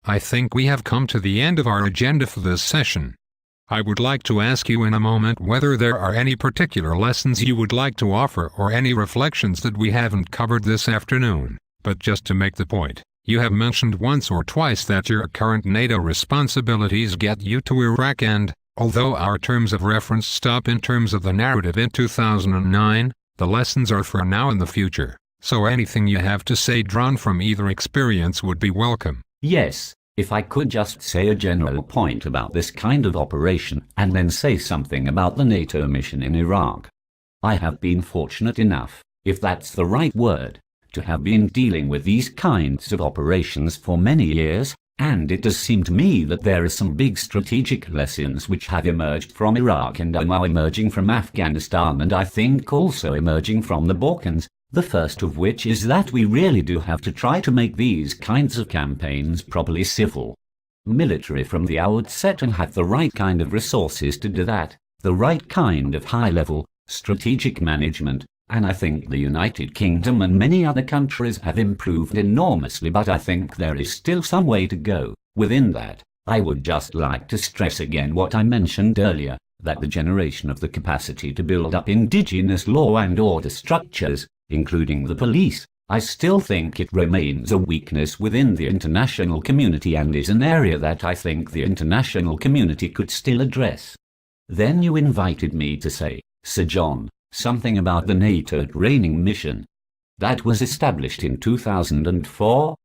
I think we have come to the end of our agenda for this session. I would like to ask you in a moment whether there are any particular lessons you would like to offer or any reflections that we haven't covered this afternoon. But just to make the point, you have mentioned once or twice that your current NATO responsibilities get you to Iraq, and, although our terms of reference stop in terms of the narrative in 2009, the lessons are for now and the future. So anything you have to say drawn from either experience would be welcome. Yes, if I could just say a general point about this kind of operation and then say something about the NATO mission in Iraq. I have been fortunate enough, if that's the right word, to have been dealing with these kinds of operations for many years, and it does seem to me that there are some big strategic lessons which have emerged from Iraq and are now emerging from Afghanistan, and I think also emerging from the Balkans. The first of which is that we really do have to try to make these kinds of campaigns properly civil, military from the outset, and have the right kind of resources to do that, the right kind of high-level, strategic management, and I think the United Kingdom and many other countries have improved enormously, but I think there is still some way to go. Within that, I would just like to stress again what I mentioned earlier, that the generation of the capacity to build up indigenous law and order structures, including the police, I still think it remains a weakness within the international community and is an area that I think the international community could still address. Then you invited me to say, Sir John, something about the NATO training mission. That was established in 2004.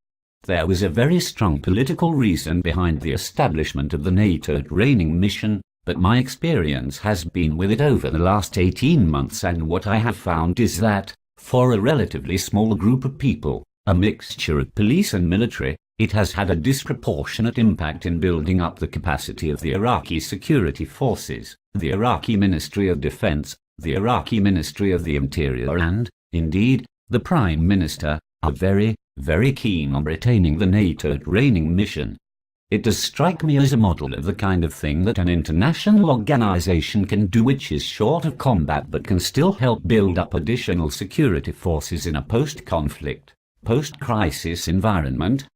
There was a very strong political reason behind the establishment of the NATO training mission, but my experience has been with it over the last 18 months, and what I have found is that, for a relatively small group of people, a mixture of police and military, it has had a disproportionate impact in building up the capacity of the Iraqi security forces, the Iraqi Ministry of Defense, the Iraqi Ministry of the Interior, and, indeed, the Prime Minister, are very, very keen on retaining the NATO training mission. It does strike me as a model of the kind of thing that an international organization can do, which is short of combat but can still help build up additional security forces in a post-conflict, post-crisis environment,